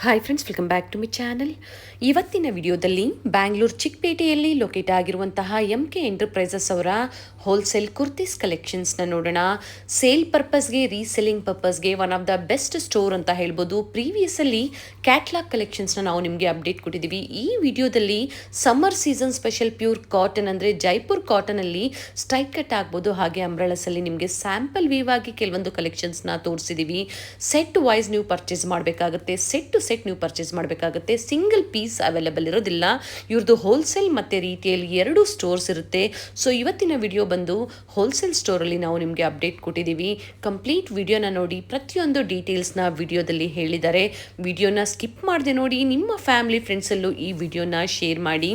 Hi friends, welcome back to my channel. ಇವತ್ತಿನ ವಿಡಿಯೋದಲ್ಲಿ ಬ್ಯಾಂಗ್ಳೂರು ಚಿಕ್ಕಪೇಟೆಯಲ್ಲಿ ಲೊಕೇಟ್ ಆಗಿರುವಂತಹ MK ಎಂಟರ್ಪ್ರೈಸಸ್ ಅವರ ಹೋಲ್ಸೇಲ್ ಕುರ್ತೀಸ್ ಕಲೆಕ್ಷನ್ಸ್ನ ನೋಡೋಣ. ಸೇಲ್ ಪರ್ಪಸ್ಗೆ, ರೀಸೆಲ್ಲಿಂಗ್ ಪರ್ಪಸ್ಗೆ one of the best store ಅಂತ ಹೇಳ್ಬೋದು. ಪ್ರೀವಿಯಸ್ಸಲ್ಲಿ ಕ್ಯಾಟ್ಲಾಗ್ ಕಲೆಕ್ಷನ್ಸ್ನ ನಾವು ನಿಮಗೆ ಅಪ್ಡೇಟ್ ಕೊಟ್ಟಿದ್ದೀವಿ. ಈ ವಿಡಿಯೋದಲ್ಲಿ summer season special pure cotton ಅಂದರೆ ಜೈಪುರ್ ಕಾಟನಲ್ಲಿ ಸ್ಟ್ರೈಕ್ ಕಟ್ ಆಗ್ಬೋದು, ಹಾಗೆ ಅಂಬ್ರೆಲಸಲ್ಲಿ ನಿಮಗೆ ಸ್ಯಾಂಪಲ್ ವೀವ್ ಆಗಿ ಕೆಲವೊಂದು ಕಲೆಕ್ಷನ್ಸ್ನ ತೋರಿಸಿದ್ದೀವಿ. ಸೆಟ್ ವೈಸ್ ನೀವು ಪರ್ಚೇಸ್ ಮಾಡಬೇಕಾಗುತ್ತೆ, ಸೆಟ್ ಟು ಸೆಟ್ ನೀವು ಪರ್ಚೇಸ್ ಮಾಡಬೇಕಾಗುತ್ತೆ. ಸಿಂಗಲ್ ಪೀಸ್ ಅವೈಲೇಬಲ್ ಇರೋದಿಲ್ಲ. ಇವ್ರದ್ದು ಹೋಲ್ಸೇಲ್ ಮತ್ತು ರೀಟೇಲ್ ಎರಡೂ ಸ್ಟೋರ್ಸ್ ಇರುತ್ತೆ. ಸೊ ಇವತ್ತಿನ ವಿಡಿಯೋ ಬಂದು ಹೋಲ್ಸೇಲ್ ಸ್ಟೋರಲ್ಲಿ ನಾವು ನಿಮಗೆ ಅಪ್ಡೇಟ್ ಕೊಟ್ಟಿದ್ದೀವಿ. ಕಂಪ್ಲೀಟ್ ವಿಡಿಯೋನ ನೋಡಿ, ಪ್ರತಿಯೊಂದು ಡೀಟೇಲ್ಸ್ನ ವಿಡಿಯೋದಲ್ಲಿ ಹೇಳಿದ್ದಾರೆ. ವಿಡಿಯೋನ ಸ್ಕಿಪ್ ಮಾಡದೆ ನೋಡಿ, ನಿಮ್ಮ ಫ್ಯಾಮಿಲಿ ಫ್ರೆಂಡ್ಸಲ್ಲೂ ಈ ವಿಡಿಯೋನ ಶೇರ್ ಮಾಡಿ.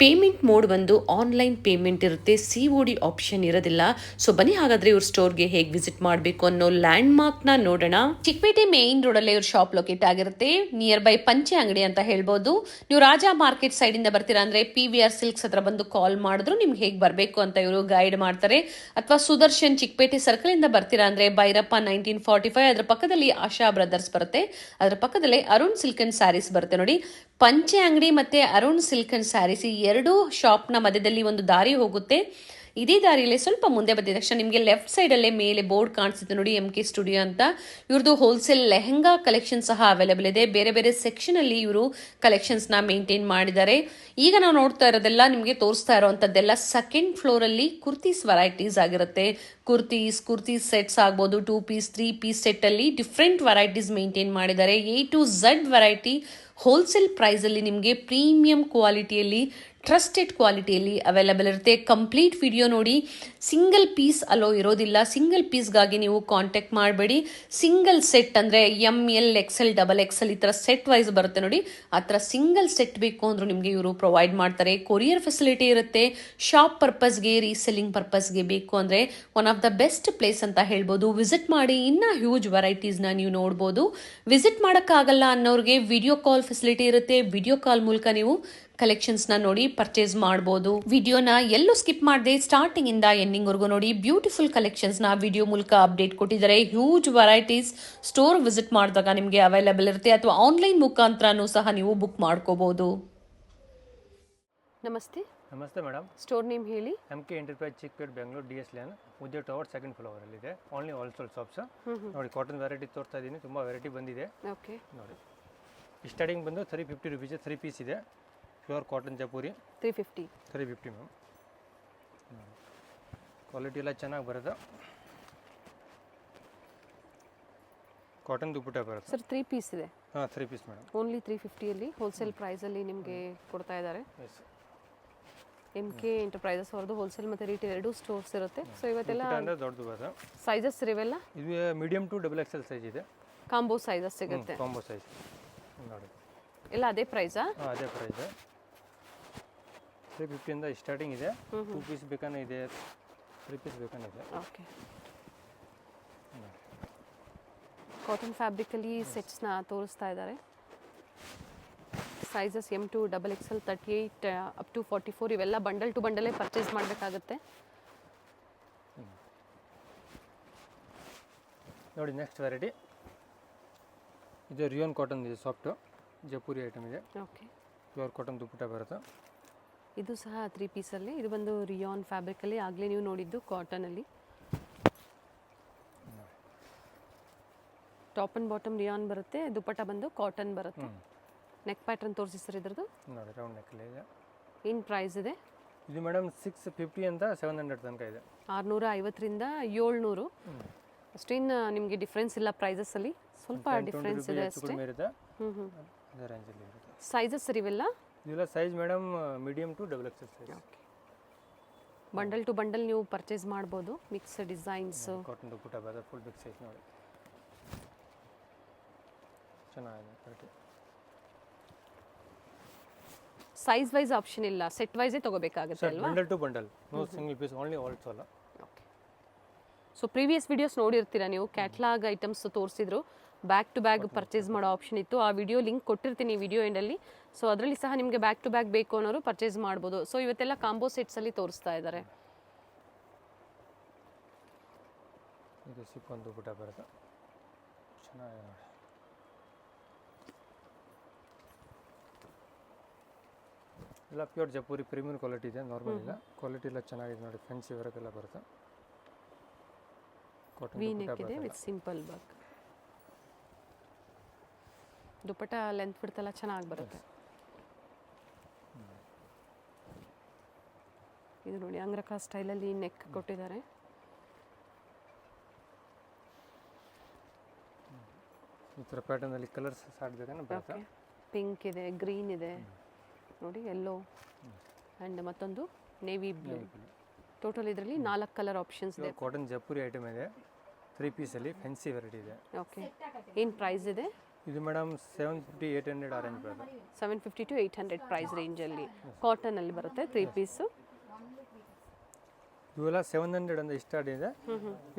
ಪೇಮೆಂಟ್ ಮೋಡ್ ಬಂದು ಆನ್ಲೈನ್ ಪೇಮೆಂಟ್ ಇರುತ್ತೆ, COD ಆಪ್ಷನ್ ಇರೋದಿಲ್ಲ. ಸೊ ಬನ್ನಿ ಹಾಗಾದ್ರೆ ಇವ್ರ ಸ್ಟೋರ್ಗೆ ಹೇಗೆ ವಿಸಿಟ್ ಮಾಡಬೇಕು ಅನ್ನೋ ಲ್ಯಾಂಡ್ ಮಾರ್ಕ್ನ ನೋಡೋಣ. ಚಿಕ್ಕಪೇಟೆ ಮೇನ್ ರೋಡಲ್ಲೇ ಇವ್ರ ಶಾಪ್ ಲೊಕೇಟ್ ಆಗಿರುತ್ತೆ. ನಿಯರ್ ಬೈ ಪಂಚೆ ಅಂಗಡಿ ಅಂತ ಹೇಳ್ಬೋದು. ನೀವು ರಾಜಾ ಮಾರ್ಕೆಟ್ ಸೈಡಿಂದ ಬರ್ತೀರಾ ಅಂದರೆ PVR ಸಿಲ್ಕ್ಸ್ ಹತ್ರ ಬಂದು ಕಾಲ್ ಮಾಡಿದ್ರು ನಿಮ್ಗೆ ಹೇಗೆ ಬರಬೇಕು ಅಂತ ಇವರು ಗೈಡ್ ಮಾಡ್ತಾರೆ. ಅಥವಾ ಸುದರ್ಶನ್ ಚಿಕ್ಕಪೇಟೆ ಸರ್ಕಲಿಂದ ಬರ್ತೀರಾ ಅಂದರೆ ಭೈರಪ್ಪ 1945, ಅದರ ಪಕ್ಕದಲ್ಲಿ ಆಶಾ ಬ್ರದರ್ಸ್ ಬರುತ್ತೆ. ಅದರ ಪಕ್ಕದಲ್ಲೇ ಅರುಣ್ ಸಿಲ್ಕ್ ಅಂಡ್ ಸ್ಯಾರೀಸ್ ಬರುತ್ತೆ ನೋಡಿ. ಪಂಚೆ ಅಂಗಡಿ ಮತ್ತೆ ಅರುಣ್ ಸಿಲ್ಕ್ ಅಂಡ್ ಸ್ಯಾರೀಸ್ ಈ ಎರಡೂ ಶಾಪ್ನ ಮಧ್ಯದಲ್ಲಿ ಒಂದು ದಾರಿ ಹೋಗುತ್ತೆ. ಇದೇ ದಾರಿಯಲ್ಲಿ ಸ್ವಲ್ಪ ಮುಂದೆ ಬಂದಿದ ತಕ್ಷಣ ನಿಮಗೆ ಲೆಫ್ಟ್ ಸೈಡಲ್ಲೇ ಮೇಲೆ ಬೋರ್ಡ್ ಕಾಣಿಸುತ್ತೆ ನೋಡಿ, MK ಸ್ಟುಡಿಯೋ ಅಂತ. ಇವ್ರದ್ದು ಹೋಲ್ಸೇಲ್ ಲೆಹೆಂಗಾ ಕಲೆಕ್ಷನ್ ಸಹ ಅವೈಲೇಬಲ್ ಇದೆ. ಬೇರೆ ಬೇರೆ ಸೆಕ್ಷನ್ ಅಲ್ಲಿ ಇವರು ಕಲೆಕ್ಷನ್ಸ್ನ ಮೇಂಟೈನ್ ಮಾಡಿದ್ದಾರೆ. ಈಗ ನಾವು ನೋಡ್ತಾ ಇರೋದೆಲ್ಲ ನಿಮಗೆ ತೋರಿಸ್ತಾ ಇರೋವಂಥದ್ದೆಲ್ಲ ಸೆಕೆಂಡ್ ಫ್ಲೋರ್ ಅಲ್ಲಿ ಕುರ್ತೀಸ್ ವೆರೈಟೀಸ್ ಆಗಿರುತ್ತೆ. ಕುರ್ತೀಸ್ ಸೆಟ್ಸ್ ಆಗ್ಬೋದು, 2 ಪೀಸ್ 3 ಪೀಸ್ ಸೆಟ್ ಅಲ್ಲಿ ಡಿಫ್ರೆಂಟ್ ವೆರೈಟೀಸ್ ಮೇಂಟೈನ್ ಮಾಡಿದ್ದಾರೆ. A to Z variety wholesale ಪ್ರೈಸಲ್ಲಿ ನಿಮಗೆ ಪ್ರೀಮಿಯಂ ಕ್ವಾಲಿಟಿಯಲ್ಲಿ, ಟ್ರಸ್ಟೆಡ್ ಕ್ವಾಲಿಟಿಯಲ್ಲಿ ಅವೈಲೇಬಲ್ ಇರುತ್ತೆ. ಕಂಪ್ಲೀಟ್ ವಿಡಿಯೋ ನೋಡಿ. ಸಿಂಗಲ್ ಪೀಸ್ ಅಲೋ ಇರೋದಿಲ್ಲ. ಸಿಂಗಲ್ ಪೀಸ್ಗಾಗಿ ನೀವು ಕಾಂಟ್ಯಾಕ್ಟ್ ಮಾಡಬೇಡಿ. ಸಿಂಗಲ್ ಸೆಟ್ ಅಂದರೆ ML XL XXL ಈ ಥರ ಸೆಟ್ ವೈಸ್ ಬರುತ್ತೆ ನೋಡಿ, ಆ ಥರ ಸಿಂಗಲ್ ಸೆಟ್ ಬೇಕು ಅಂದರೂ ನಿಮಗೆ ಇವರು ಪ್ರೊವೈಡ್ ಮಾಡ್ತಾರೆ. ಕೊರಿಯರ್ ಫೆಸಿಲಿಟಿ ಇರುತ್ತೆ. ಶಾಪ್ ಪರ್ಪಸ್ಗೆ, ರೀಸೆಲ್ಲಿಂಗ್ ಪರ್ಪಸ್ಗೆ ಬೇಕು ಅಂದರೆ one of the best place ಅಂತ ಹೇಳ್ಬೋದು. ವಿಸಿಟ್ ಮಾಡಿ, ಇನ್ನೂ ಹ್ಯೂಜ್ ವೆರೈಟೀಸ್ನ ನೀವು ನೋಡ್ಬೋದು. ವಿಸಿಟ್ ಮಾಡೋಕ್ಕಾಗಲ್ಲ ಅನ್ನೋರಿಗೆ ವಿಡಿಯೋ ಕಾಲ್ ಫೆಸಿಲಿಟಿ ಇರುತ್ತೆ. ವಿಡಿಯೋ ಕಾಲ್ ಮೂಲಕ ನೀವು ಕಲೆಕ್ಷನ್ಸ್ನ ನೋಡಿ ಪರ್ಚೇಸ್ ಮಾಡ್ಬೋದು. ವಿಡಿಯೋನ ಎಲ್ಲೂ ಸ್ಕಿಪ್ ಮಾಡದೆ ಸ್ಟಾರ್ಟಿಂಗ್ ಇಂದ ಎಂಡಿಂಗ್ ವರೆಗೂ ನೋಡಿ. ಬ್ಯೂಟಿಫುಲ್ ಕಲೆಕ್ಷನ್ಸ್ನ ವಿಡಿಯೋ ಮೂಲಕ ಅಪ್ಡೇಟ್ ಕೊಟ್ಟಿದ್ದಾರೆ. ಹ್ಯೂಜ್ ವೆರೈಟೀಸ್ ಸ್ಟೋರ್ ವಿಸಿಟ್ ಮಾಡಿದಾಗ ನಿಮಗೆ ಅವೈಲೇಬಲ್ ಇರುತ್ತೆ, ಅಥವಾ ಆನ್ಲೈನ್ ಮುಖಾಂತರನೂ ಸಹ ನೀವು ಬುಕ್ ಮಾಡ್ಕೋಬಹುದು. ನಮಸ್ತೆ. ನಮಸ್ತೆ ಮೇಡಮ್. ಸ್ಟೋರ್ ನೇಮ್ ಹೇಳಿ. MK enterprise Chickpet Bengaluru DS lane Udyog tower second floor ಅಲ್ಲಿ ಇದೆ. Only wholesale shops. ನೋಡಿ ಕಾಟನ್ ವೆರೈಟಿ ತೋರಿಸ್ತಾ ಇದ್ದೀನಿ, ತುಂಬಾ ವೆರೈಟಿ ಬಂದಿದೆ. ಓಕೆ ನೋಡಿ, ಸ್ಟಾರ್ಟಿಂಗ್ ಬಂದು 350 ರುಪೀಸ್ 3 ಪೀಸ್ ಇದೆ. Pure cotton Jaipuri 350 ma'am. Quality ಎಲ್ಲ ಚೆನ್ನಾಗಿ ಬರುತ್ತೆ. ಕಾಟನ್ ದುಪ್ಪಟ್ಟ ಬರುತ್ತೆ ಸರ್. 3 ಪೀಸ್ ಇದೆ. 3 ಪೀಸ್ ಮೇಡಮ್. ಓನ್ಲಿ 350 ಅಲ್ಲಿ ಹೋಲ್ಸೇಲ್ ಪ್ರೈಸ್ ಅಲ್ಲಿ ನಿಮಗೆ ಕೊಡ್ತಾ ಇದ್ದಾರೆ. MK ಎಂಟರ್ಪ್ರೈಸಸ್ ಅವರದು ಹೋಲ್ಸೇಲ್ ಮತ್ತೆ ರಿಟೇಲ್ ಎರಡೂ ಸ್ಟೋರ್ಸ್ ಇರುತ್ತೆ. ಸೊ ಇವತ್ತೆಲ್ಲ ದೊಡ್ಡದು ಬರುತ್ತೆ. ಸೈಜಸ್ ಇವೆಲ್ಲ ಇದು ಮೀಡಿಯಂ ಟು XXL ಸೈಜ್ ಇದೆ. ಕಾಂಬೋ ಸೈಜಸ್ ಸಿಗುತ್ತೆ. ಕಾಂಬೋ ಸೈಜ್ ನೋಡಿ, ಎಲ್ಲ ಅದೇ ಪ್ರೈಸಾ? ಅದೇ ಪ್ರೈಸ್. 350 ಇಂದ ಸ್ಟಾರ್ಟಿಂಗ್ ಇದೆ. 2 ಪೀಸ್ ಬೇಕಾನೆ ಇದೆ, 3 ಪೀಸ್ ಬೇಕಾನೆ ಇದೆ. ಓಕೆ. ಕಾಟನ್ ಫ್ಯಾಬ್ರಿಕ್ ಅಲ್ಲಿ ಸೆಟ್ಸ್ ನ ತೋರಿಸ್ತಾ ಇದ್ದಾರೆ. Sizes M to XXL 38 up to 44 ಇವೆಲ್ಲ ಬಂಡಲ್ ಟು ಬಂಡಲೇ ಪರ್ಚೇಸ್ ಮಾಡಬೇಕಾಗುತ್ತೆ. ನೋಡಿ ನೆಕ್ಸ್ಟ್ ವೆರೈಟಿ ಇದು ರಿಯೋನ್ ಕಾಟನ್ ಇದೆ. ಸಾಫ್ಟ್ ಜಪೂರಿ ಐಟಮ್ ಇದೆ. ಓಕೆ. ಪ್ಯೂರ್ ಕಾಟನ್ ದುಪ್ಪಟ್ಟ ಬರುತ್ತೆ. ಇದು ಸಹ 3 ಪೀಸಲ್ಲಿ. ಇದು ಬಂದು ರಿಯಾನ್ ಫ್ಯಾಬ್ರಿಕಲ್ಲಿ, ಆಗಲೇ ನೀವು ನೋಡಿದ್ದು ಕಾಟನಲ್ಲಿ. ಟಾಪ್ ಆ್ಯಂಡ್ ಬಾಟಮ್ ರಿಯಾನ್ ಬರುತ್ತೆ, ದುಪ್ಪಟ್ಟ ಬಂದು ಕಾಟನ್ ಬರುತ್ತೆ. ನೆಕ್ ಪ್ಯಾಟರ್ನ್ ತೋರಿಸಿ ಸರ್ ಇದ್ರದ್ದು. ನೋಡಿ ರೌಂಡ್ ನೆಕ್ ಇದೆ. ಏನು ಪ್ರೈಸ್ ಇದೆ? ಇದು ಮೇಡಮ್ 650 ಅಂತ 700 ತನಕ ಇದೆ. 650ರಿಂದ 700. ಅಷ್ಟೇನು ನಿಮಗೆ ಡಿಫ್ರೆನ್ಸ್ ಇಲ್ಲ ಪ್ರೈಸಸ್ಸಲ್ಲಿ, ಸ್ವಲ್ಪ ಡಿಫ್ರೆನ್ಸ್ ಇದೆ ಅಷ್ಟೇ. ಸೈಜಸ್ ಸರ್ ಇವೆಲ್ಲ? ಇದೆಲ್ಲ size madam medium to XXL size. Okay. Bundle to bundle ನೀವು ಪರ್ಚೇಸ್ ಮಾಡ್ಬೋದು. ಮಿಕ್ಸ್ ಡಿಸೈನ್ಸ್, ಕಾಟನ್ ದುಪ್ಪಟ್ಟ ಬರುತ್ತೆ, ಫುಲ್ ಬಿಗ್ ಸೈಜ್ ನೋಡಿ, ಚೆನ್ನಾಗಿದೆ. ಸೈಜ್ ವೈಸ್ ಆಪ್ಷನ್ ಇಲ್ಲ, ಸೆಟ್ ವೈಸೇ ತಗೋಬೇಕಾಗುತ್ತೆ ಅಲ್ವಾ? Bundle to bundle, no single piece, only wholesale. Okay. So previous videos ನೋಡಿರ್ತೀರಾ ನೀವು, ಕ್ಯಾಟ್ಲಾಗ್ ಐಟಮ್ಸ್ ತೋರಿಸಿದ್ರು, ಬ್ಯಾಕ್ ಟು ಬ್ಯಾಗ್ ಪರ್ಚೇಸ್ ಮಾಡೋ ಆಪ್ಷನ್ ಇತ್ತು. ಆ ವಿಡಿಯೋ ಲಿಂಕ್ ಕೊಟ್ಟಿರ್ತೀನಿ ವಿಡಿಯೋ ಎಂಡಲ್ಲಿ. ಸೊ ಅದರಲ್ಲಿ ಸಹ ನಿಮಗೆ ಬ್ಯಾಕ್ ಟು ಬ್ಯಾಗ್ ಬೇಕು ಅನ್ನೋರು ಪರ್ಚೇಸ್ ಮಾಡ್ಬೋದು. ಸೊ ಇವತ್ತೆಲ್ಲ ಕಾಂಬೋ ಸೆಟ್ಸಲ್ಲಿ ತೋರಿಸ್ತಾ ಇದ್ದಾರೆ. ಇದು ಸಿಕ್ಕೊಂದು ದುಪ್ಪಟ್ಟ ಬರುತ್ತೆ, ಚೆನ್ನಾಗಿದೆ ನೋಡಿ. ಎಲ್ಲ ಪ್ಯೂರ್ ಜೈಪುರಿ ಪ್ರೀಮಿಯಂ ಕ್ವಾಲಿಟಿ ಇದೆ, ನಾರ್ಮಲ್ ಇಲ್ಲ. ಕ್ವಾಲಿಟಿ ಎಲ್ಲ ಚೆನ್ನಾಗಿದೆ ನೋಡಿ, ಫ್ಯಾನ್ಸಿ ವರ್ಕ್ ಎಲ್ಲ ಬರುತ್ತೆ. ಕಾಟನ್ ವಿ ನೆಕ್ ಇದೆ with simple work. Dupatta length ಬಿಡ್ತಲ್ಲ ಚೆನ್ನಾಗಿ ಬರುತ್ತೆ. ಇದು ನೋಡಿ ಅಂಗ್ರಕ ಸ್ಟೈಲಲ್ಲಿ ನೆಕ್ ಕೊಟ್ಟಿದ್ದಾರೆ. ಈ ಥರ ಪ್ಯಾಟರ್ನಲ್ಲಿ ಕಲರ್ಸ್ ಸಾಡ್ಬೇಕಂದ್ರೆ ಬರುತ್ತೆ. ಪಿಂಕ್ ಇದೆ, ಗ್ರೀನ್ ಇದೆ ನೋಡಿ, ಯೆಲ್ಲೋ ಆ್ಯಂಡ್ ಮತ್ತೊಂದು ನೇವಿ ಬ್ಲೂ. ಟೋಟಲ್ ಇದರಲ್ಲಿ 4 ಕಲರ್ ಆಪ್ಷನ್ಸ್ ಇದೆ. ಕಾಟನ್ ಜೈಪುರಿ ಐಟಮ್ ಇದೆ, 3 ಪೀಸಲ್ಲಿ ಫ್ಯಾನ್ಸಿ ವೆರೈಟಿ ಇದೆ. ಓಕೆ, ಏನು ಪ್ರೈಸ್ ಇದೆ? ಇದು ಮೇಡಮ್ 750-800 ಆ ರೇಂಜ್ ಬರುತ್ತೆ. 750 to 800 ಪ್ರೈಸ್ ರೇಂಜಲ್ಲಿ ಕಾಟನಲ್ಲಿ ಬರುತ್ತೆ 3 ಪೀಸು. ಇವೆಲ್ಲ 700 ಅಂತ ಸ್ಟಾರ್ಟ್ ಇದೆ,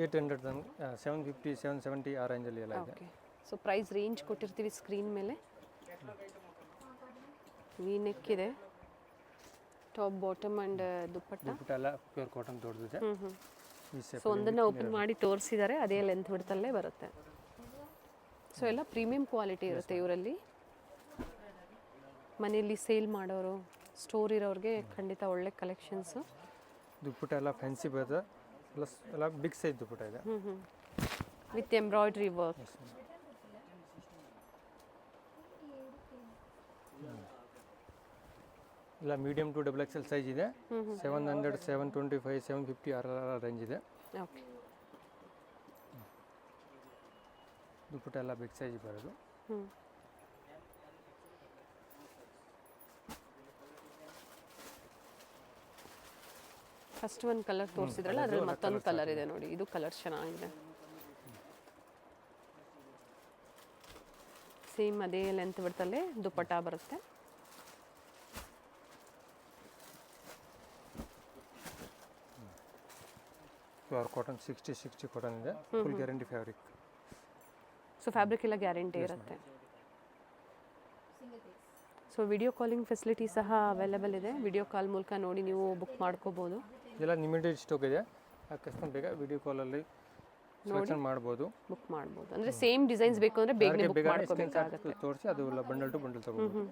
800 ತನಕ 750 770 ಆ ರೇಂಜಲ್ಲಿ ಎಲ್ಲ ಇದೆ. ಓಕೆ, ಸೊ ಪ್ರೈಸ್ ರೇಂಜ್ ಕೊಟ್ಟಿರ್ತೀವಿ ಸ್ಕ್ರೀನ್ ಮೇಲೆ. ವಿ ನೆಕ್ ಇದೆ, ಟಾಪ್ ಬಾಟಮ್ ಆ್ಯಂಡ್ ದುಪ್ಪಟ್ಟ ಎಲ್ಲ ಪ್ಯೂರ್ ಕಾಟನ್ ದೊಡ್ಡದಿದೆ. ಸೊ ಒಂದನ್ನು ಓಪನ್ ಮಾಡಿ ತೋರಿಸಿದ್ದಾರೆ, ಅದೇ ಲೆಂತ್ ಬಿಡ್ತಲ್ಲೇ ಬರುತ್ತೆ. ಸೊ ಎಲ್ಲ ಪ್ರೀಮಿಯಂ ಕ್ವಾಲಿಟಿ ಇರುತ್ತೆ ಇವರಲ್ಲಿ. ಮನೆಯಲ್ಲಿ ಸೇಲ್ ಮಾಡೋರು, ಸ್ಟೋರ್ ಇರೋರಿಗೆ ಖಂಡಿತ ಒಳ್ಳೆ ಕಲೆಕ್ಷನ್ಸು. ದುಪ್ಪಟ್ಟ ಎಲ್ಲ ಫ್ಯಾನ್ಸಿ ಬರುತ್ತೆ, ಪ್ಲಸ್ ಎಲ್ಲ ಬಿಗ್ ಸೈಜ್ ದುಪ್ಪಟ್ಟ ಇದೆ ವಿತ್ ಎಂಬ್ರಾಯ್ಡ್ರಿ ವರ್ಕ್. ಇಲ್ಲ ಮೀಡಿಯಮ್ ಟು XXL ಸೈಜ್ ಇದೆ. 700 725 750 ಆ ರೇಂಜ್ ಇದೆ. ಓಕೆ, ದುಪ್ಪಟ್ಟ ಎಲ್ಲ ಬಿಗ್ ಸೈಜ್ ಬರೋದು. ಫಸ್ಟ್ ಒಂದು ಕಲರ್ ತೋರಿಸಿದ್ರಲ್ಲ, ಅದರಲ್ಲಿ ಮತ್ತೊಂದು ಕಲರ್ ಇದೆ ನೋಡಿ, ಇದು ಕಲರ್ ಚೆನ್ನಾಗಿದೆ. ಸೇಮ್ ಅದೇ ಲೆಂತ್ ಬಿಡ್ತಲ್ಲೇ ದುಪ್ಪಟ್ಟ ಬರುತ್ತೆ. ಪ್ಯೂರ್ ಕಾಟನ್ 60 ಕಾಟನ್ ಇದೆ, full guarantee fabric. So fabric ಎಲ್ಲ ಗ್ಯಾರಂಟಿ ಇರುತ್ತೆ. ಸೊ ವಿಡಿಯೋ ಕಾಲಿಂಗ್ ಫೆಸಿಲಿಟಿ ಸಹ ಅವೈಲೇಬಲ್ ಇದೆ. ವಿಡಿಯೋ ಕಾಲ್ ಮೂಲಕ ನೋಡಿ ನೀವು ಬುಕ್ ಮಾಡ್ಕೋಬೋದು. ಇದೆಲ್ಲ ಲಿಮಿಟೆಡ್ ಸ್ಟಾಕ್ ಇದೆ, ಅಕಸ್ಮಾತ್ ಬೇಗ ವಿಡಿಯೋ ಕಾಲಲ್ಲಿ ಸೆಲೆಕ್ಷನ್ ಮಾಡ್ಬೋದು, ಬುಕ್ ಮಾಡ್ಬೋದು. ಅಂದರೆ ಸೇಮ್ ಡಿಸೈನ್ಸ್ ಬೇಕು ಅಂದರೆ ಬೇಗನೆ ಬುಕ್ ಮಾಡ್ಕೋಬೇಕಾಗುತ್ತೆ. ತೋರಿಸಿ ಅದು ಎಲ್ಲ ಬಂಡಲ್ ಟು ಬಂಡಲ್ ತಗೋಬೋದು.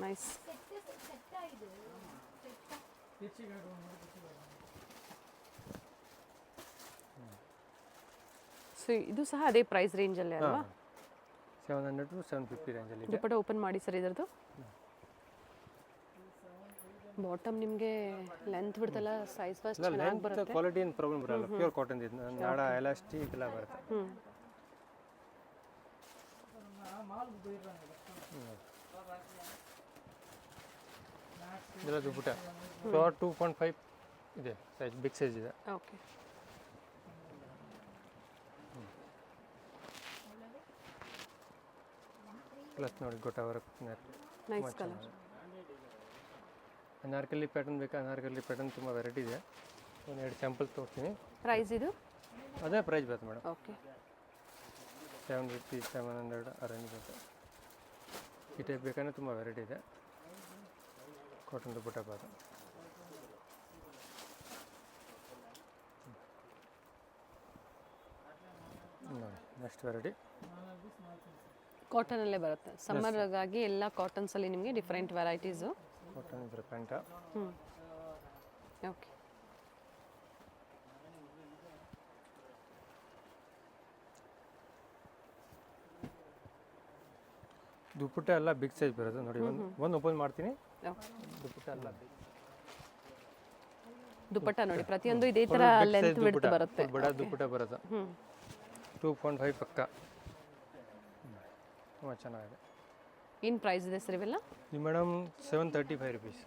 ನೈಸ್. ಸೊ ಇದು ಸಹ ಅದೇ ಪ್ರೈಸ್ ರೇಂಜಲ್ಲಿ ಅಲ್ವಾ? 700 to 750 ರೇಂಜಲ್ಲಿ ಇದೆ. ದುಪ್ಪಟ್ಟ ಓಪನ್ ಮಾಡಿ ಸರ್ ಇದರದ್ದು. ಬಾಟಮ್ ನಿಮಗೆ ಲೆಂತ್ ಬಿಡ್ತಲ್ಲ, ಸೈಜ್ ಫಸ್ಟ್ ಚೆನ್ನಾಗಿ ಬರುತ್ತೆ. ಕ್ವಾಲಿಟಿ ಏನು ಪ್ರಾಬ್ಲಮ್ ಬರಲ್ಲ, ಪ್ಯೂರ್ ಕಾಟನ್ ಇದೆ, ನಾಡ ಎಲಾಸ್ಟಿಕ್ ಎಲ್ಲ ಬರುತ್ತೆ. ಇದೆಲ್ಲ ದುಪ್ಪಟ್ಟ ಪ್ಯೂರ್ 2.5 ಇದೆ ಸೈಜ್, ಬಿಗ್ ಸೈಜ್ ಇದೆ. ಓಕೆ, ಪ್ಲಸ್ ನೋಡಿ gota work, nice colour. Anarkali pattern ಬೇಕಾ? ಅನಾರ್ಕಲಿ ಪ್ಯಾಟರ್ನ್ ತುಂಬ ವೆರೈಟಿ ಇದೆ, ಒಂದೆರಡು ಸ್ಯಾಂಪಲ್ ತೋರಿಸ್ತೀನಿ. ಪ್ರೈಸ್ ಇದು ಅದೇ ಪ್ರೈಸ್ ಬರುತ್ತೆ ಮೇಡಮ್. ಓಕೆ, 750 700 ಆ ರೇಂಜ್ ಬರುತ್ತೆ. ಈ ಟೈಪ್ ಬೇಕಂದರೆ ತುಂಬ ವೆರೈಟಿ ಇದೆ. ಕಾಟನ್ ದುಪ್ಪಟ್ಟ ಬಾದ ನೋಡಿ, ನೆಕ್ಸ್ಟ್ ವೆರೈಟಿ ಕಾಟನಲ್ಲೇ ಬರುತ್ತೆ. ಸಮ್ಮರ್ಗಾಗಿ ಎಲ್ಲ ಕಾಟನ್ಸಲ್ಲಿ ನಿಮಗೆ ಡಿಫ್ರೆಂಟ್ ವೆರೈಟೀಸು. ಕಾಟನ್ ಇದ್ರೆ ಪ್ಯಾಂಟ. ಓಕೆ, ದುಪ್ಪಟ್ಟ ಎಲ್ಲ ಬಿಗ್ ಸೈಜ್ ಬರೋದು ನೋಡಿ. ಒಂದು ಓಪನ್ ಮಾಡ್ತೀನಿ. ದುಪ್ಪಟ್ಟ ಎಲ್ಲ ದುಪ್ಪಟ್ಟ ನೋಡಿ, ಪ್ರತಿಯೊಂದು ಇದೇ ಥರ ಲೆಂತ್ ಬಿಡ್ತು ಬರುತ್ತೆ. ಬಡ ದುಪ್ಪಟ್ಟ ಬರೋದು 2.5 ಪಕ್ಕ, ತುಂಬ ಚೆನ್ನಾಗಿದೆ. ಏನು ಪ್ರೈಸ್ ಇದೆ ಸರ್ ಇವೆಲ್ಲ? ಈ ಮೇಡಮ್ 735 ರುಪೀಸ್.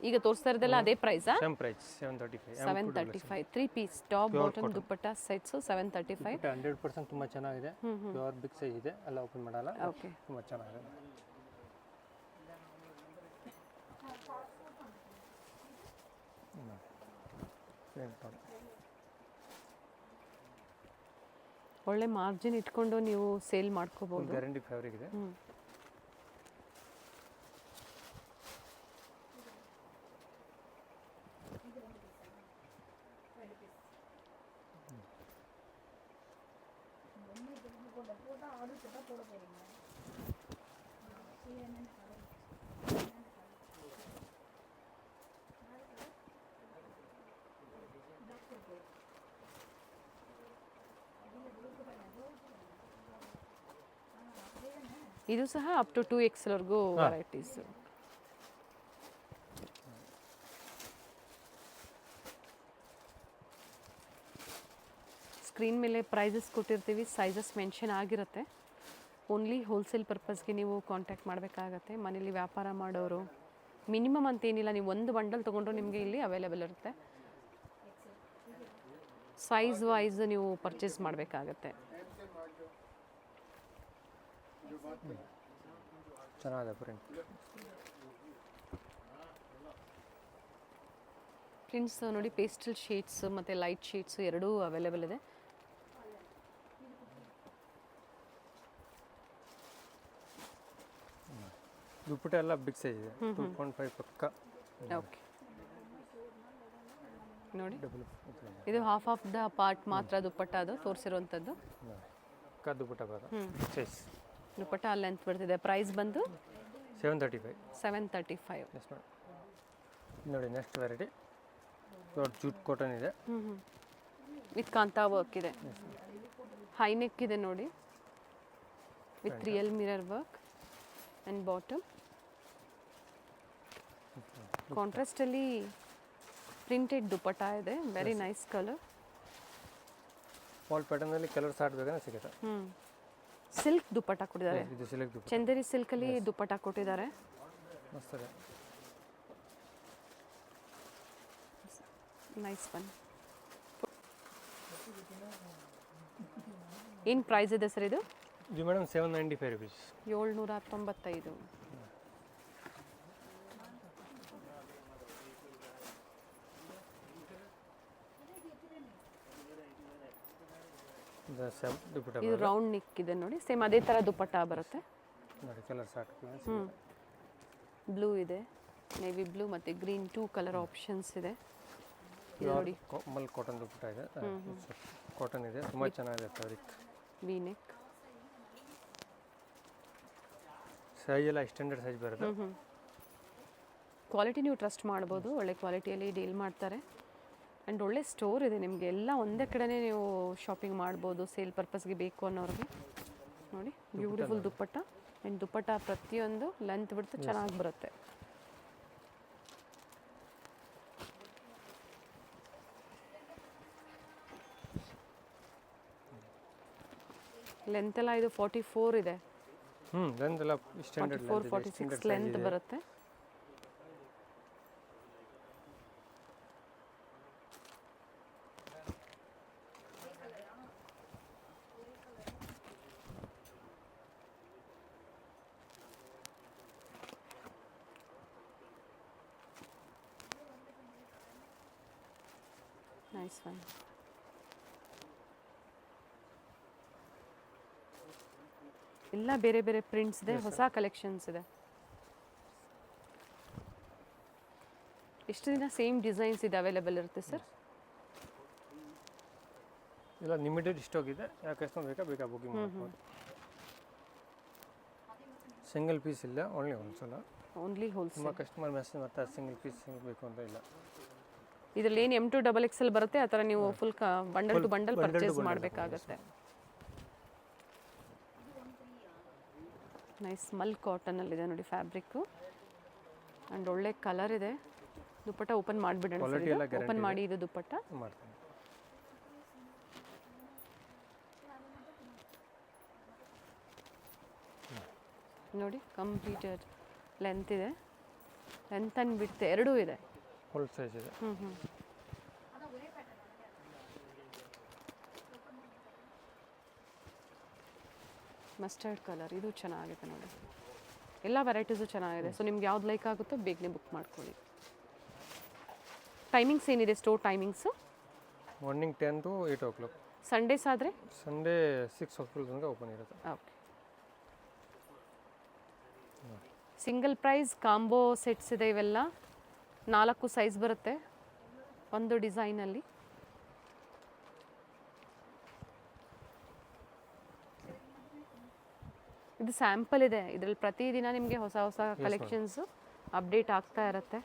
ಈಗ ತೋರಿಸ್ತಾ ಇರೋದೆಲ್ಲ ಅದೇ ಪ್ರೈಸಾ? Same price 735. 735 3 piece top bottom dupatta sets 735. 100% ತುಂಬ ಚೆನ್ನಾಗಿದೆ, ಪ್ಯೂರ್ ಬಿಗ್ ಸೈಜ್ ಇದೆ, ಎಲ್ಲ ಓಪನ್ ಮಾಡಲ್ಲ. ಓಕೆ, ತುಂಬ ಚೆನ್ನಾಗಿದೆ. ಒಳ್ಳೆ ಮಾರ್ಜಿನ್ ಇಟ್ಕೊಂಡು ನೀವು ಸೇಲ್ ಮಾಡ್ಕೋಬಹುದು. ಗ್ಯಾರಂಟಿ ಫ್ಯಾಬ್ರಿಕ್ ಇದೆ. ಇದು ಸಹ up to 2X varieties. Screen ಮೇಲೆ ಪ್ರೈಸಸ್ ಕೊಟ್ಟಿರ್ತೀವಿ, ಸೈಜಸ್ ಮೆನ್ಷನ್ ಆಗಿರುತ್ತೆ. ಓನ್ಲಿ ಹೋಲ್ಸೇಲ್ ಪರ್ಪಸ್ಗೆ ನೀವು ಕಾಂಟ್ಯಾಕ್ಟ್ ಮಾಡಬೇಕಾಗತ್ತೆ. ಮನೇಲಿ ವ್ಯಾಪಾರ ಮಾಡೋರು ಮಿನಿಮಮ್ ಅಂತೇನಿಲ್ಲ, ನೀವು ಒಂದು ಬಂಡಲ್ ತೊಗೊಂಡ್ರು ನಿಮಗೆ ಇಲ್ಲಿ ಅವೈಲೇಬಲ್ ಇರುತ್ತೆ. ಸೈಜ್ ವೈಸ್ ನೀವು ಪರ್ಚೇಸ್ ಮಾಡಬೇಕಾಗತ್ತೆ. ಚೆನ್ನಾಗಿದೆ ಪ್ರಿಂಟ್. ಪ್ರಿಂಟ್ಸ್ ನೋಡಿ, ಪೇಸ್ಟಲ್ ಶೇಡ್ಸ್ ಮತ್ತು ಲೈಟ್ ಶೇಡ್ಸ್ ಎರಡೂ ಅವೈಲೇಬಲ್ ಇದೆ. ದುಪ್ಪಟ್ಟ ಎಲ್ಲ ಬಿಗ್ ಸೈಜ್ ಇದೆ, 2.5 ಪಕ್ಕ. ಓಕೆ ನೋಡಿ, ಇದು ಹಾಫ್ ಆಫ್ ದ ಪಾರ್ಟ್ ಮಾತ್ರ ದುಪ್ಪಟ್ಟ ಅದು ತೋರಿಸಿರುವಂಥದ್ದು. ಪಕ್ಕ ದುಪ್ಪಟ್ಟ ಬರೋದು ಸೈಜ್. ದುಪ್ಪಟ್ಟ ಲೆಂತ್ ಬರ್ತಿದೆ. ಪ್ರೈಸ್ ಬಂದು 735. ಎಸ್ ನೋಡಿ. ನೋಡಿ ನೆಕ್ಸ್ಟ್ ವೆರೈಟಿ ದೊಡ್ಡ ಜೂಟ್ ಕಾಟನ್ ಇದೆ. ವಿತ್ ಕಾಂತಾ ವರ್ಕ್ ಇದೆ. ಹೈ ನೆಕ್ ಇದೆ ನೋಡಿ, with real mirror work and bottom. ಕಾಂಟ್ರಾಸ್ಟಲ್ಲಿ ಪ್ರಿಂಟೆಡ್ ದುಪ್ಪಟ್ಟ ಇದೆ. Very nice colour. ವಾಲ್ ಪ್ಯಾಟರ್ನಲ್ಲಿ ಕಲರ್ ಸ್ಟಾರ್ಟ್ ಬೇಕಾದ್ರೆ ಸಿಗುತ್ತೆ. ಸಿಲ್ಕ್ ದುಪ್ಪಟ್ಟ ಕೊಟ್ಟಿದ್ದಾರೆ. ಇದು ಸಿಲ್ಕ್ ದುಪ್ಪಟ್ಟ, ಚಂದೇರಿ ಸಿಲ್ಕಲ್ಲಿ ದುಪ್ಪಟ್ಟ ಕೊಟ್ಟಿದ್ದಾರೆ. ಮಸ್ತ್ ಇದೆ. Nice one. ಏನು ಪ್ರೈಸ್ ಇದೆ ಸರ್ ಇದು? ಇದು ಮೇಡಮ್ 795 ರುಪೀಸ್. 795. ಇದು ರೌಂಡ್ ನೆಕ್ ಇದೆ ನೋಡಿ, ಸೇಮ್ ಅದೇ ಥರ ದುಪ್ಪಟ್ಟ ಬರುತ್ತೆ ನೋಡಿ. ಕಲರ್ ಸ್ಟಾರ್ಟ್ ಬ್ಲೂ ಇದೆ, ನೇವಿ ಬ್ಲೂ ಮತ್ತು ಗ್ರೀನ್ 2 ಕಲರ್ ಆಪ್ಷನ್ಸ್ ಇದೆ. ಇದು ನೋಡಿ ಮಲ್ ಕಾಟನ್ ದುಪ್ಪಟ್ಟ ಇದೆ. ಕಾಟನ್ ಇದೆ, ತುಂಬ ಚೆನ್ನಾಗಿದೆ ಫ್ಯಾಬ್ರಿಕ್. V neck. ಸೈಜ್ ಎಲ್ಲ ಎಕ್ಸ್ಟೆಂಡೆಡ್ ಸೈಜ್ ಬರುತ್ತೆ. ಕ್ವಾಲಿಟಿ ನೀವು ಟ್ರಸ್ಟ್ ಮಾಡ್ಬೋದು, ಒಳ್ಳೆ ಕ್ವಾಲಿಟಿಯಲ್ಲಿ ಡೀಲ್ ಮಾಡ್ತಾರೆ. ಆ್ಯಂಡ್ ಒಳ್ಳೆ ಸ್ಟೋರ್ ಇದೆ ನಿಮಗೆ, ಎಲ್ಲ ಒಂದೇ ಕಡೆನೇ ನೀವು ಶಾಪಿಂಗ್ ಮಾಡ್ಬೋದು ಸೇಲ್ ಪರ್ಪಸ್ಗೆ ಬೇಕು ಅನ್ನೋರಿಗೆ. ನೋಡಿ ಬ್ಯೂಟಿಫುಲ್ ದುಪ್ಪಟ್ಟ. ಆ್ಯಂಡ್ ದುಪ್ಪಟ್ಟ ಪ್ರತಿಯೊಂದು ಲೆಂತ್ ಬಿಡ್ತು ಚೆನ್ನಾಗಿ ಬರುತ್ತೆ. ಲೆಂತ್ ಎಲ್ಲ ಇದು 44 ಇದೆ. ಲೆಂತ್ ಎಲ್ಲ ಸ್ಟ್ಯಾಂಡರ್ಡ್ 44-46 ಲೆಂತ್ ಬರುತ್ತೆ. Nice one. ಎಲ್ಲ ಬೇರೆ ಬೇರೆ ಪ್ರಿಂಟ್ಸ್ ಇದೆ, ಹೊಸ ಕಲೆಕ್ಷನ್ಸ್ ಇದೆ. ಎಷ್ಟು ದಿನ ಸೇಮ್ ಡಿಸೈನ್ಸ್ ಇದೆ ಅವೈಲೇಬಲ್ ಇರುತ್ತೆ ಸರ್? ಇಲ್ಲ ಲಿಮಿಟೆಡ್ ಸ್ಟಾಕ್ ಇದೆ, ಯಾಕೆ ಬೇಕಾ ಬುಕಿಂಗ್ ಮಾಡ್ಬೋದು. ಸಿಂಗಲ್ ಪೀಸ್ ಇಲ್ಲ, ಓನ್ಲಿ ಹೋಲ್ಸೇಲ್. Only wholesale. ತುಂಬ ಕಸ್ಟಮರ್ ಮೆಸೇಜ್ ಮಾಡ್ತಾರೆ ಸಿಂಗಲ್ ಪೀಸ್ ಬೇಕು ಅಂತ. ಇಲ್ಲ, ಇದರಲ್ಲಿ ಏನು M2 XXL ಬರುತ್ತೆ ಆ ಥರ ನೀವು full bundle to bundle purchase ಮಾಡಬೇಕಾಗತ್ತೆ. ನೈಸ್ ಮಲ್ ಕಾಟನಲ್ಲಿದೆ ನೋಡಿ ಫ್ಯಾಬ್ರಿಕ್ಕು. ಆ್ಯಂಡ್ ಒಳ್ಳೆ ಕಲರ್ ಇದೆ. ದುಪ್ಪಟ್ಟ ಓಪನ್ ಮಾಡಿಬಿಡೋಣ. ಓಪನ್ ಮಾಡಿ ಇದು ದುಪ್ಪಟ್ಟ ಮಾಡ್ತೀನಿ. ನೋಡಿ ಕಂಪ್ಲೀಟೆಡ್ ಲೆಂತ್ ಇದೆ, ಲೆಂತ್ ಆ್ಯಂಡ್ ವಿಡ್ತ್ ಎರಡೂ ಇದೆ. ಫುಲ್ ಸೈಜ್ ಇದೆ. ಮಸ್ಟರ್ಡ್ ಕಲರ್ ಇದು ಚೆನ್ನಾಗಿದೆ ನೋಡಿ. ಎಲ್ಲ ವೆರೈಟೀಸು ಚೆನ್ನಾಗಿದೆ. ಸೊ ನಿಮ್ಗೆ ಯಾವ್ದು ಲೈಕ್ ಆಗುತ್ತೋ ಬೇಗನೆ ಬುಕ್ ಮಾಡ್ಕೊಳ್ಳಿ. ಟೈಮಿಂಗ್ಸ್ ಏನಿದೆ store timings? Morning 10 to 8 o'clock. Sundays ಆದರೆ ಸಂಡೇ 6 o'clock ತನಕ ಓಪನ್ ಇರುತ್ತೆ. Okay. Single price combo sets ಇದೆ. ಇವೆಲ್ಲ 4 ಸೈಜ್ ಬರುತ್ತೆ ಒಂದು ಡಿಸೈನಲ್ಲಿ. ಇದು ಸ್ಯಾಂಪಲ್ ಇದೆ, ಇದರಲ್ಲಿ ಪ್ರತಿದಿನ ನಿಮಗೆ ಹೊಸ ಹೊಸ ಕಲೆಕ್ಷನ್ಸ್ ಅಪ್ಡೇಟ್ ಆಗ್ತಾ ಇರುತ್ತೆ.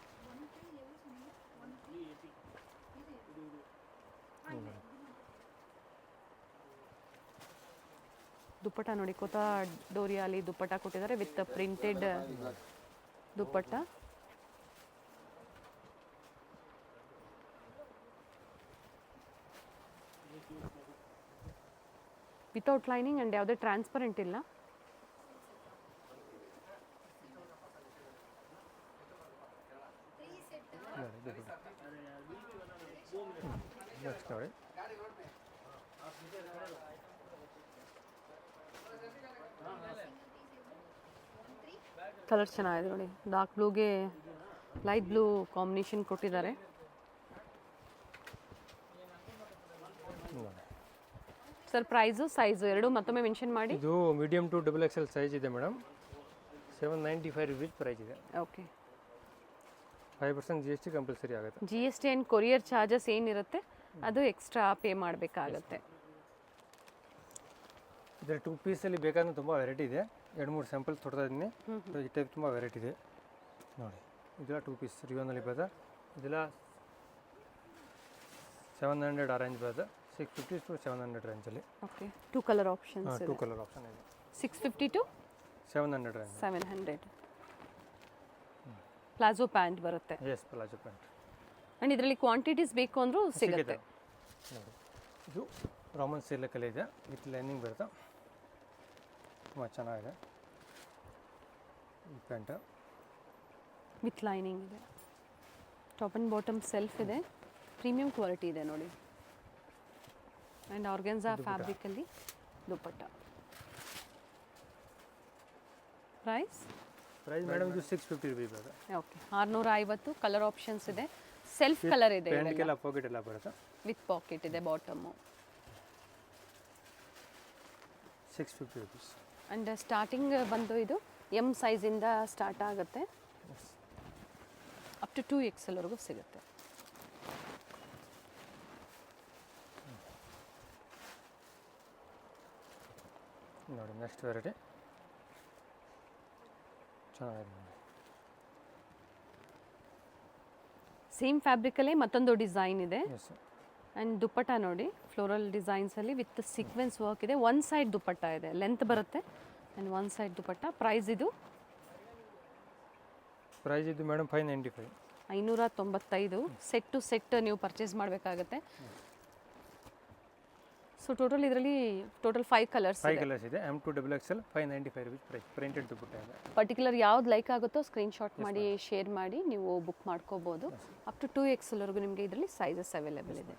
ದುಪ್ಪಟ್ಟ ನೋಡಿ, ಕೊತಾ ಡೋರಿಯಲ್ಲಿ ದುಪ್ಪಟ್ಟ ಕೊಟ್ಟಿದ್ದಾರೆ with printed dupatta. Without lining and ಯಾವುದೇ ಟ್ರಾನ್ಸ್ಪರೆಂಟ್ ಇಲ್ಲ. ನೆಕ್ಸ್ಟ್ ನೋಡಿ, ಕಲರ್ ಚೆನ್ನಾಗಿದೆ ನೋಡಿ, ಡಾರ್ಕ್ ಬ್ಲೂಗೆ ಲೈಟ್ ಬ್ಲೂ ಕಾಂಬಿನೇಷನ್ ಕೊಟ್ಟಿದ್ದಾರೆ. ಸರ್ ಪ್ರೈಸು ಸೈಜು ಎರಡು ಮತ್ತೊಮ್ಮೆ ಮೆನ್ಷನ್ ಮಾಡಿ. ಇದು ಮೀಡಿಯಮ್ ಟು XXL ಸೈಜ್ ಇದೆ ಮೇಡಮ್, 795 ರುಪೀಸ್ ಪ್ರೈಸ್ ಇದೆ. ಓಕೆ, 5% GST ಕಂಪಲ್ಸರಿ ಆಗುತ್ತೆ. GST ಆ್ಯಂಡ್ ಕೊರಿಯರ್ ಚಾರ್ಜಸ್ ಏನಿರುತ್ತೆ ಅದು ಎಕ್ಸ್ಟ್ರಾ ಪೇ ಮಾಡಬೇಕಾಗತ್ತೆ. ಇದರ 2 ಪೀಸಲ್ಲಿ ಬೇಕಾದ್ರೆ ತುಂಬ ವೆರೈಟಿ ಇದೆ, 2-3 ಸ್ಯಾಂಪಲ್ ತೊಡ್ತಾ ಇದ್ದೀನಿ. ಈ ಟೈಪ್ ತುಂಬ ವೆರೈಟಿ ಇದೆ ನೋಡಿ. ಇದೆಲ್ಲ 2 ಪೀಸ್ ರಿಯೋನಲ್ಲಿ ಬರ್ತದೆ, ಇದೆಲ್ಲ 700 ಆ ರೇಂಜ್ ಬರ್ತದೆ, 650 to 700 ರೇಂಜಲ್ಲಿ. ಓಕೆ, 2 ಕಲರ್ ಆಪ್ಷನ್ಸ್ ಇದೆ. 2 ಕಲರ್ ಆಪ್ಷನ್ ಇದೆ, 650 to 700 ರೇಂಜ್. 700 ಪ್ಲಾಜೋ ಪ್ಯಾಂಟ್ ಬರುತ್ತೆ. Yes, palazzo pant. ಆ್ಯಂಡ್ ಇದರಲ್ಲಿ ಕ್ವಾಂಟಿಟೀಸ್ ಬೇಕು ಅಂದರೂ ಸಿಗುತ್ತೆ ನೋಡಿ. ಇದು ರಾಮನ್ ಸಿಲ್ಕಲ್ಲಿ ಇದೆ, ವಿತ್ ಲೈನಿಂಗ್ ಬರುತ್ತೆ, ತುಂಬ ಚೆನ್ನಾಗಿದೆ. ಈ ಪ್ಯಾಂಟ್ ವಿತ್ ಲೈನಿಂಗ್ ಇದೆ, ಟಾಪ್ ಆ್ಯಂಡ್ ಬಾಟಮ್ ಸೆಲ್ಫ್ ಇದೆ, ಪ್ರೀಮಿಯಂ ಕ್ವಾಲಿಟಿ ಇದೆ ನೋಡಿ. ಆ್ಯಂಡ್ ಆರ್ಗೆನ್ಸಾ ಫ್ಯಾಬ್ರಿಕಲ್ಲಿ ದುಪ್ಪಟ್ಟ. ಪ್ರೈಸ್ ಮೇಡಮ್ ಇದು 650 ರುಪೀಸ್ ಬರುತ್ತೆ. ಓಕೆ, 650. ಕಲರ್ ಆಪ್ಷನ್ಸ್ ಇದೆ, ಸೆಲ್ಫ್ ಕಲರ್ ಇದೆ, ಪ್ಯಾಂಟ್ಗೆಲ್ಲ ಪಾಕೆಟ್ ಎಲ್ಲ ಬರುತ್ತೆ, ವಿತ್ ಪಾಕೆಟ್ ಇದೆ ಬಾಟಮು. 650 ರುಪೀಸ್. ಆ್ಯಂಡ್ ಸ್ಟಾರ್ಟಿಂಗ್ ಬಂದು ಇದು M ಸೈಜಿಂದ ಸ್ಟಾರ್ಟ್ ಆಗುತ್ತೆ, ಅಪ್ ಟು 2XL ವರೆಗೂ ಸಿಗುತ್ತೆ. ನೋಡಿ ನೆಕ್ಸ್ಟ್ ವೆರೈಟಿ ಚೆನ್ನಾಗಿದೆ. ಸೇಮ್ ಫ್ಯಾಬ್ರಿಕಲ್ಲೇ ಮತ್ತೊಂದು ಡಿಸೈನ್ ಇದೆ. ಎಸ್, ಆ್ಯಂಡ್ ದುಪ್ಪಟ್ಟ ನೋಡಿ, ಫ್ಲೋರಲ್ ಡಿಸೈನ್ಸಲ್ಲಿ ವಿತ್ ಸೀಕ್ವೆನ್ಸ್ ವರ್ಕ್ ಇದೆ. ಒನ್ ಸೈಡ್ ದುಪ್ಪಟ್ಟ ಇದೆ, ಲೆಂತ್ ಬರುತ್ತೆ, and one side dupatta. Price ಇದು ಮೇಡಮ್ 595. 595. ಸೆಟ್ ಟು ಸೆಟ್ ನೀವು ಪರ್ಚೇಸ್ ಮಾಡಬೇಕಾಗತ್ತೆ. ಸೊ ಟೋಟಲ್ ಇದರಲ್ಲಿ 5 ಕಲರ್ಸ್ ಇದೆ. M to XXL 595 rupees price. Printed dupatta ಇದೆ. ಪರ್ಟಿಕ್ಯುಲರ್ ಯಾವ್ದು ಲೈಕ್ ಆಗುತ್ತೋ ಸ್ಕ್ರೀನ್ಶಾಟ್ ಮಾಡಿ ಶೇರ್ ಮಾಡಿ ನೀವು ಬುಕ್ ಮಾಡ್ಕೋಬೋದು. ಅಪ್ ಟು 2XL ವರೆಗೂ ನಿಮಗೆ ಇದರಲ್ಲಿ ಸೈಜಸ್ ಅವೈಲೇಬಲ್ ಇದೆ.